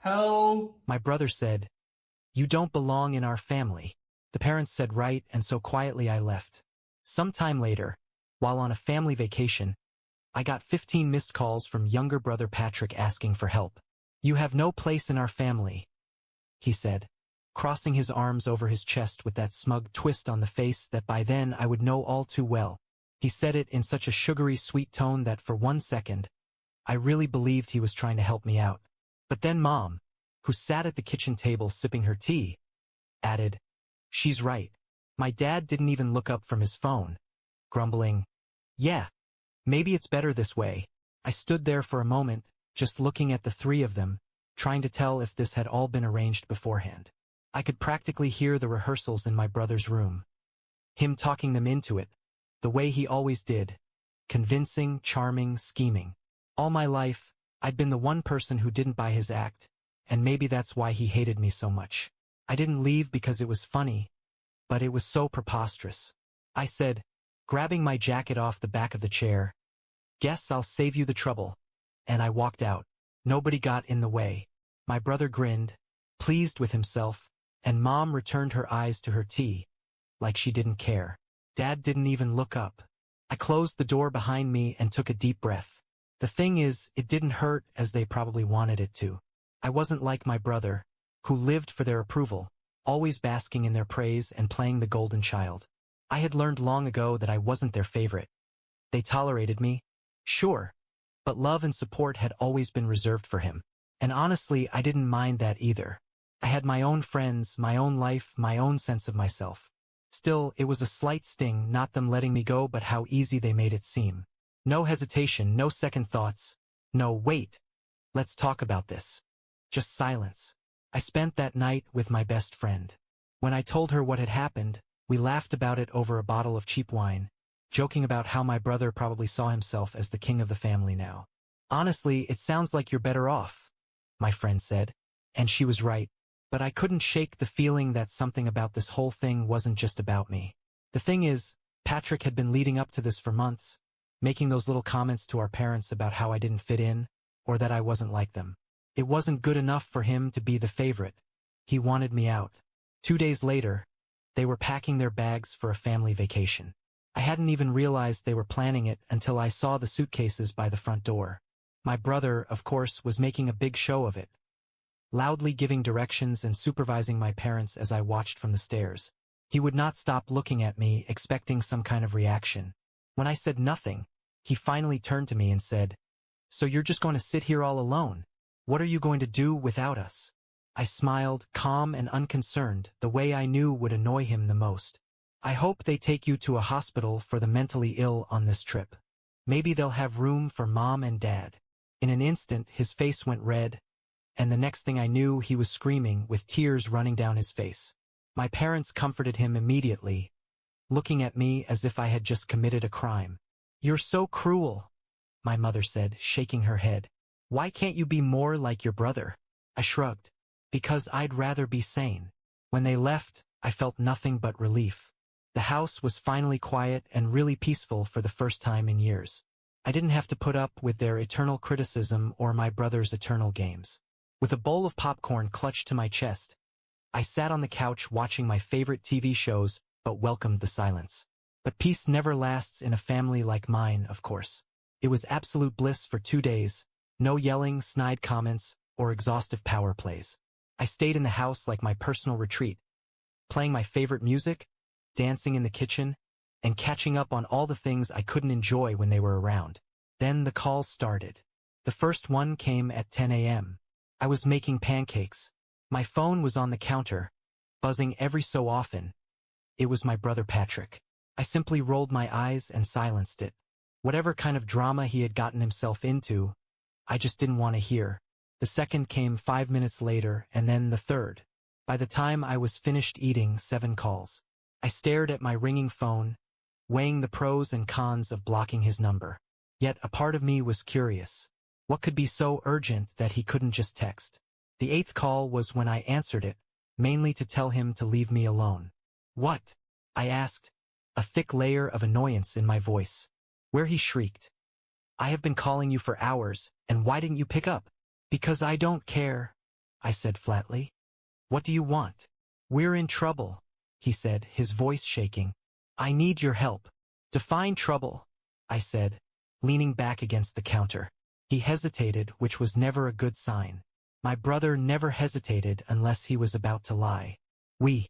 Hello? My brother said, "You don't belong in our family." The parents said right, and so quietly I left. Some time later, while on a family vacation, I got 15 missed calls from younger brother Patrick asking for help. "You have no place in our family," he said, crossing his arms over his chest with that smug twist on the face that by then I would know all too well. He said it in such a sugary sweet tone that for 1 second, I really believed he was trying to help me out. But then Mom, who sat at the kitchen table sipping her tea, added, "She's right." My dad didn't even look up from his phone, grumbling, "Yeah, maybe it's better this way." I stood there for a moment, just looking at the three of them, trying to tell if this had all been arranged beforehand. I could practically hear the rehearsals in my brother's room. Him talking them into it, the way he always did. Convincing, charming, scheming. All my life, I'd been the one person who didn't buy his act, and maybe that's why he hated me so much. I didn't leave because it was funny, but it was so preposterous. I said, grabbing my jacket off the back of the chair, "Guess I'll save you the trouble." And I walked out. Nobody got in the way. My brother grinned, pleased with himself, and Mom returned her eyes to her tea, like she didn't care. Dad didn't even look up. I closed the door behind me and took a deep breath. The thing is, it didn't hurt as they probably wanted it to. I wasn't like my brother, who lived for their approval, always basking in their praise and playing the golden child. I had learned long ago that I wasn't their favorite. They tolerated me, sure, but love and support had always been reserved for him. And honestly, I didn't mind that either. I had my own friends, my own life, my own sense of myself. Still, it was a slight sting, not them letting me go, but how easy they made it seem. No hesitation, no second thoughts. No, wait. Let's talk about this. Just silence. I spent that night with my best friend. When I told her what had happened, we laughed about it over a bottle of cheap wine, joking about how my brother probably saw himself as the king of the family now. "Honestly, it sounds like you're better off," my friend said, and she was right. But I couldn't shake the feeling that something about this whole thing wasn't just about me. The thing is, Patrick had been leading up to this for months, making those little comments to our parents about how I didn't fit in, or that I wasn't like them. It wasn't good enough for him to be the favorite. He wanted me out. 2 days later, they were packing their bags for a family vacation. I hadn't even realized they were planning it until I saw the suitcases by the front door. My brother, of course, was making a big show of it, loudly giving directions and supervising my parents as I watched from the stairs. He would not stop looking at me, expecting some kind of reaction. When I said nothing, he finally turned to me and said, "So you're just going to sit here all alone? What are you going to do without us?" I smiled, calm and unconcerned, the way I knew would annoy him the most. "I hope they take you to a hospital for the mentally ill on this trip. Maybe they'll have room for Mom and Dad." In an instant, his face went red, and the next thing I knew, he was screaming, with tears running down his face. My parents comforted him immediately, looking at me as if I had just committed a crime. "You're so cruel," my mother said, shaking her head. "Why can't you be more like your brother?" I shrugged. "Because I'd rather be sane." When they left, I felt nothing but relief. The house was finally quiet and really peaceful for the first time in years. I didn't have to put up with their eternal criticism or my brother's eternal games. With a bowl of popcorn clutched to my chest, I sat on the couch watching my favorite TV shows but welcomed the silence. But peace never lasts in a family like mine, of course. It was absolute bliss for 2 days, no yelling, snide comments, or exhaustive power plays. I stayed in the house like my personal retreat, playing my favorite music, dancing in the kitchen, and catching up on all the things I couldn't enjoy when they were around. Then the calls started. The first one came at 10 a.m. I was making pancakes. My phone was on the counter, buzzing every so often. It was my brother Patrick. I simply rolled my eyes and silenced it. Whatever kind of drama he had gotten himself into, I just didn't want to hear. The second came 5 minutes later, and then the third. By the time I was finished eating, 7 calls. I stared at my ringing phone, weighing the pros and cons of blocking his number. Yet a part of me was curious. What could be so urgent that he couldn't just text? The 8th call was when I answered it, mainly to tell him to leave me alone. "What?" I asked, a thick layer of annoyance in my voice. Where he shrieked, "I have been calling you for hours, and why didn't you pick up?" "Because I don't care." I said flatly. What do you want? We're in trouble, he said, his voice shaking. I need your help. Define trouble, I said, leaning back against the counter. He hesitated, which was never a good sign. My brother never hesitated unless he was about to lie. We,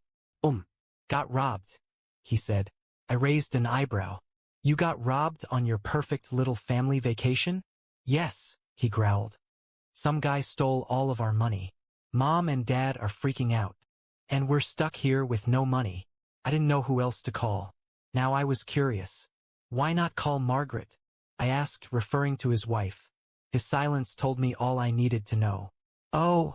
got robbed, he said. I raised an eyebrow. You got robbed on your perfect little family vacation? Yes, he growled. Some guy stole all of our money. Mom and Dad are freaking out. And we're stuck here with no money. I didn't know who else to call. Now I was curious. Why not call Margaret? I asked, referring to his wife. His silence told me all I needed to know. Oh,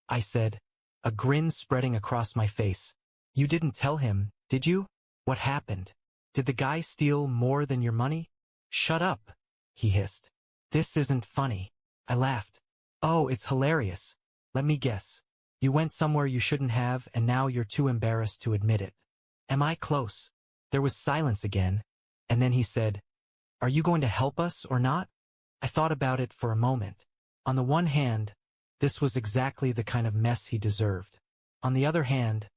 I said, a grin spreading across my face. You didn't tell him, did you? What happened? Did the guy steal more than your money? Shut up, he hissed. This isn't funny. I laughed. Oh, it's hilarious. Let me guess. You went somewhere you shouldn't have and now you're too embarrassed to admit it. Am I close? There was silence again, and then he said, Are you going to help us or not? I thought about it for a moment. On the one hand, this was exactly the kind of mess he deserved. On the other hand,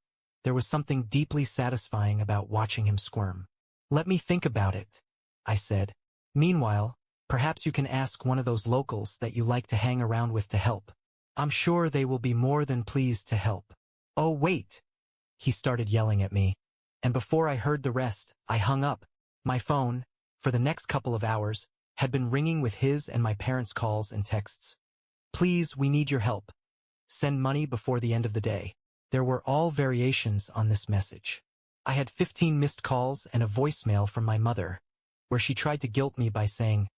there was something deeply satisfying about watching him squirm. Let me think about it, I said. Meanwhile, perhaps you can ask one of those locals that you like to hang around with to help. I'm sure they will be more than pleased to help. Oh, wait! He started yelling at me. And before I heard the rest, I hung up. My phone, for the next couple of hours, had been ringing with his and my parents' calls and texts. Please, we need your help. Send money before the end of the day. There were all variations on this message. I had 15 missed calls and a voicemail from my mother, where she tried to guilt me by saying,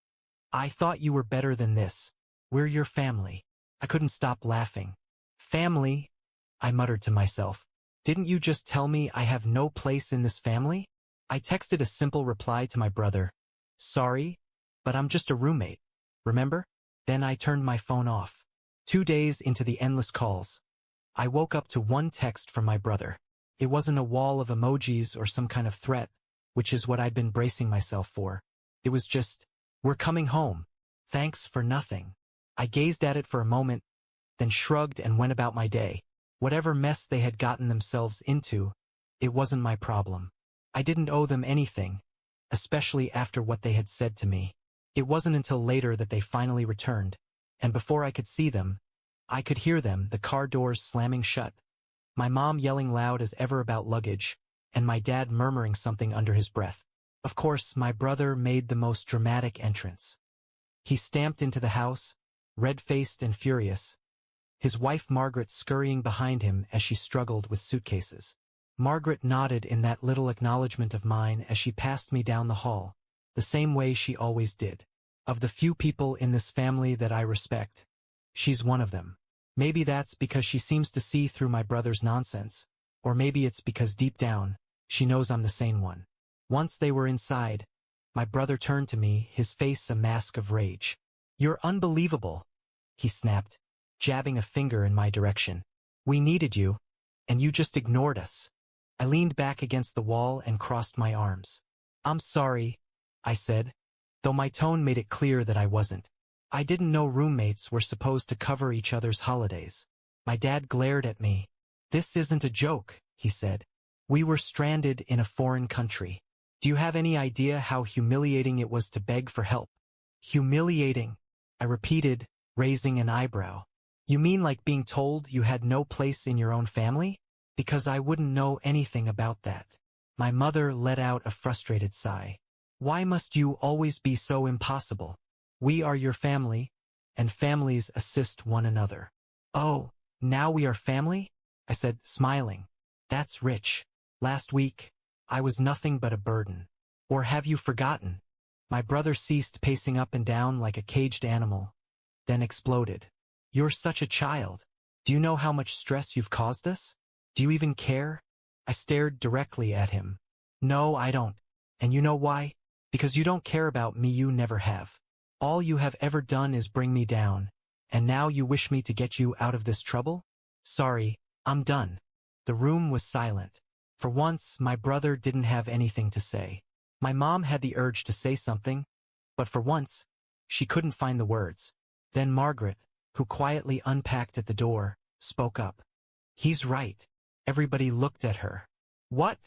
I thought you were better than this. We're your family. I couldn't stop laughing. Family? I muttered to myself. Didn't you just tell me I have no place in this family? I texted a simple reply to my brother. Sorry, but I'm just a roommate. Remember? Then I turned my phone off. 2 days into the endless calls, I woke up to one text from my brother. It wasn't a wall of emojis or some kind of threat, which is what I'd been bracing myself for. It was just, we're coming home. Thanks for nothing. I gazed at it for a moment, then shrugged and went about my day. Whatever mess they had gotten themselves into, it wasn't my problem. I didn't owe them anything, especially after what they had said to me. It wasn't until later that they finally returned, and before I could see them, I could hear them, the car doors slamming shut, my mom yelling loud as ever about luggage, and my dad murmuring something under his breath. Of course, my brother made the most dramatic entrance. He stamped into the house, red-faced and furious, his wife Margaret scurrying behind him as she struggled with suitcases. Margaret nodded in that little acknowledgement of mine as she passed me down the hall, the same way she always did. Of the few people in this family that I respect, she's one of them. Maybe that's because she seems to see through my brother's nonsense, or maybe it's because deep down, she knows I'm the sane one. Once they were inside, my brother turned to me, his face a mask of rage. You're unbelievable, he snapped, jabbing a finger in my direction. We needed you, and you just ignored us. I leaned back against the wall and crossed my arms. I'm sorry, I said, though my tone made it clear that I wasn't. I didn't know roommates were supposed to cover each other's holidays. My dad glared at me. This isn't a joke, he said. We were stranded in a foreign country. Do you have any idea how humiliating it was to beg for help? Humiliating, I repeated, raising an eyebrow. You mean like being told you had no place in your own family? Because I wouldn't know anything about that. My mother let out a frustrated sigh. Why must you always be so impossible? We are your family, and families assist one another. Oh, now we are family? I said, smiling. That's rich. Last week, I was nothing but a burden. Or have you forgotten? My brother ceased pacing up and down like a caged animal, then exploded. You're such a child. Do you know how much stress you've caused us? Do you even care? I stared directly at him. No, I don't. And you know why? Because you don't care about me, you never have. All you have ever done is bring me down, and now you wish me to get you out of this trouble? Sorry, I'm done. The room was silent. For once, my brother didn't have anything to say. My mom had the urge to say something, but for once, she couldn't find the words. Then Margaret, who quietly unpacked at the door, spoke up. He's right. Everybody looked at her. What?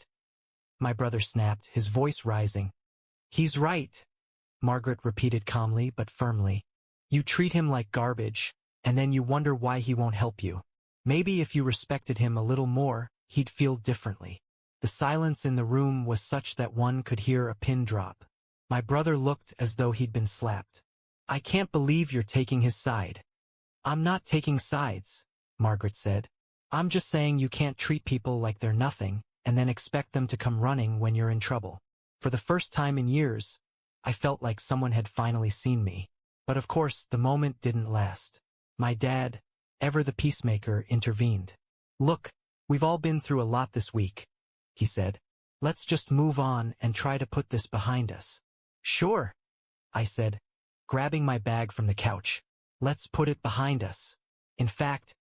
My brother snapped, his voice rising. He's right, Margaret repeated calmly but firmly. You treat him like garbage, and then you wonder why he won't help you. Maybe if you respected him a little more, he'd feel differently. The silence in the room was such that one could hear a pin drop. My brother looked as though he'd been slapped. I can't believe you're taking his side. I'm not taking sides, Margaret said. I'm just saying you can't treat people like they're nothing and then expect them to come running when you're in trouble. For the first time in years, I felt like someone had finally seen me. But of course, the moment didn't last. My dad, ever the peacemaker, intervened. Look, we've all been through a lot this week, he said. Let's just move on and try to put this behind us. Sure, I said, grabbing my bag from the couch. Let's put it behind us. In fact,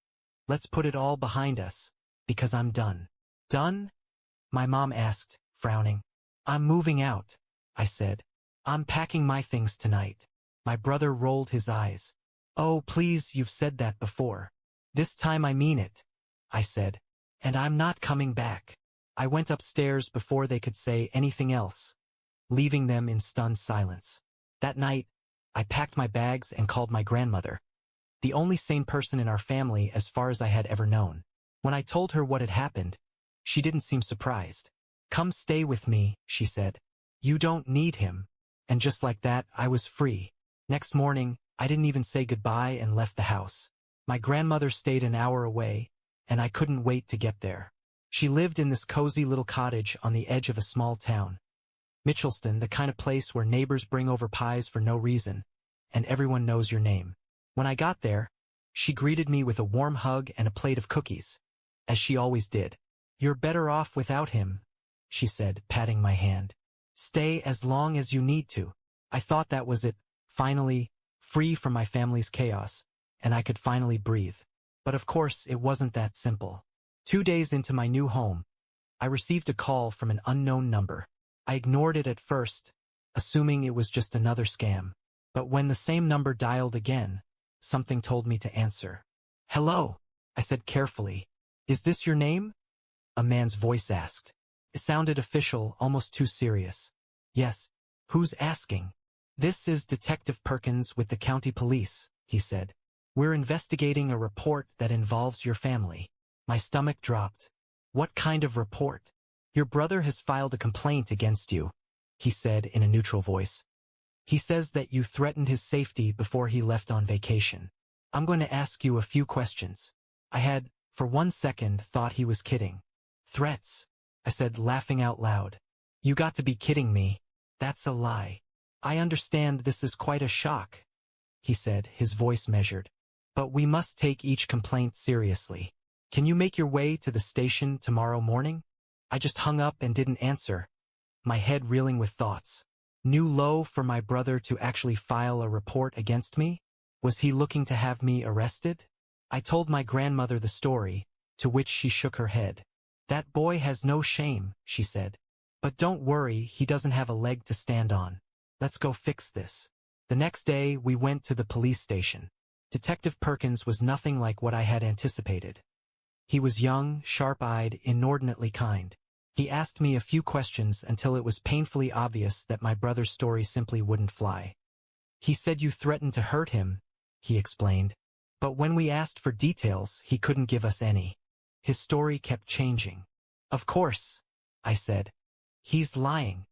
let's put it all behind us, because I'm done. Done? My mom asked, frowning. I'm moving out, I said. I'm packing my things tonight. My brother rolled his eyes. Oh, please, you've said that before. This time I mean it, I said. And I'm not coming back. I went upstairs before they could say anything else, leaving them in stunned silence. That night, I packed my bags and called my grandmother, the only sane person in our family as far as I had ever known. When I told her what had happened, she didn't seem surprised. Come stay with me, she said. You don't need him. And just like that, I was free. Next morning, I didn't even say goodbye and left the house. My grandmother stayed an hour away, and I couldn't wait to get there. She lived in this cozy little cottage on the edge of a small town. Mitchellston, the kind of place where neighbors bring over pies for no reason, and everyone knows your name. When I got there, she greeted me with a warm hug and a plate of cookies, as she always did. You're better off without him, she said, patting my hand. Stay as long as you need to. I thought that was it, finally, free from my family's chaos, and I could finally breathe. But of course, it wasn't that simple. 2 days into my new home, I received a call from an unknown number. I ignored it at first, assuming it was just another scam. But when the same number dialed again, something told me to answer. Hello, I said carefully. Is this your name? A man's voice asked. It sounded official, almost too serious. Yes. Who's asking? This is Detective Perkins with the county police, he said. We're investigating a report that involves your family. My stomach dropped. What kind of report? Your brother has filed a complaint against you, he said in a neutral voice. He says that you threatened his safety before he left on vacation. I'm going to ask you a few questions. I had, for 1 second, thought he was kidding. Threats, I said, laughing out loud. You got to be kidding me. That's a lie. I understand this is quite a shock, he said, his voice measured. But we must take each complaint seriously. Can you make your way to the station tomorrow morning? I just hung up and didn't answer, my head reeling with thoughts. New low for my brother to actually file a report against me? Was he looking to have me arrested? I told my grandmother the story, to which she shook her head. That boy has no shame, she said. But don't worry, he doesn't have a leg to stand on. Let's go fix this. The next day, we went to the police station. Detective Perkins was nothing like what I had anticipated. He was young, sharp-eyed, inordinately kind. He asked me a few questions until it was painfully obvious that my brother's story simply wouldn't fly. He said you threatened to hurt him, he explained. But when we asked for details, he couldn't give us any. His story kept changing. Of course, I said. He's lying.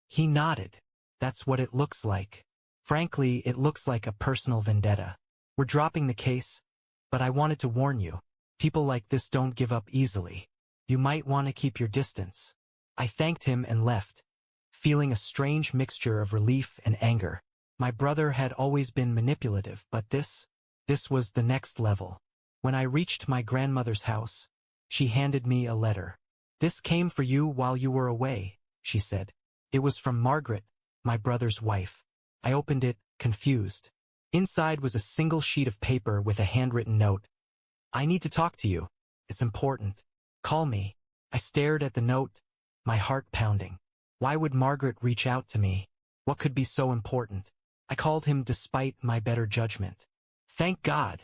He nodded. That's what it looks like. Frankly, it looks like a personal vendetta. We're dropping the case, but I wanted to warn you. People like this don't give up easily. You might want to keep your distance. I thanked him and left, feeling a strange mixture of relief and anger. My brother had always been manipulative, but this was the next level. When I reached my grandmother's house, she handed me a letter. This came for you while you were away, she said. It was from Margaret, my brother's wife. I opened it, confused. Inside was a single sheet of paper with a handwritten note. I need to talk to you. It's important. Call me. I stared at the note, my heart pounding. Why would Margaret reach out to me? What could be so important? I called him despite my better judgment. Thank God,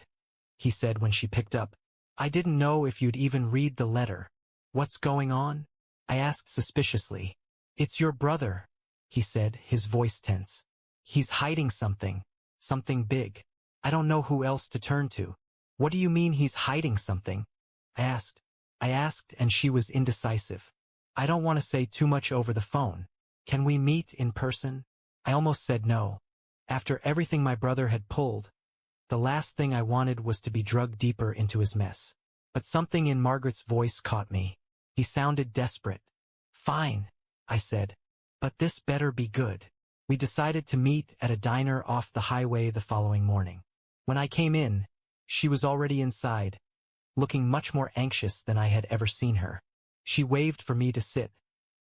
he said when she picked up. I didn't know if you'd even read the letter. What's going on? I asked suspiciously. It's your brother, he said, his voice tense. He's hiding something. Something big. I don't know who else to turn to. What do you mean he's hiding something? I asked. And she was indecisive. I don't want to say too much over the phone. Can we meet in person? I almost said no. After everything my brother had pulled, the last thing I wanted was to be drugged deeper into his mess. But something in Margaret's voice caught me. He sounded desperate. Fine, I said. But this better be good. We decided to meet at a diner off the highway the following morning. When I came in, she was already inside, looking much more anxious than I had ever seen her. She waved for me to sit,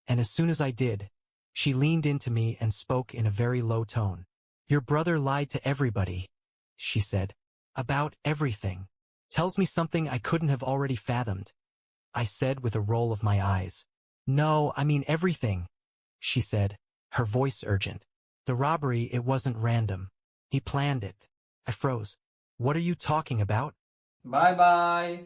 and as soon as I did, she leaned into me and spoke in a very low tone. Your brother lied to everybody, she said. About everything. Tells me something I couldn't have already fathomed. I said with a roll of my eyes. No, I mean everything, she said, her voice urgent. The robbery, it wasn't random. He planned it. I froze. What are you talking about? Bye bye.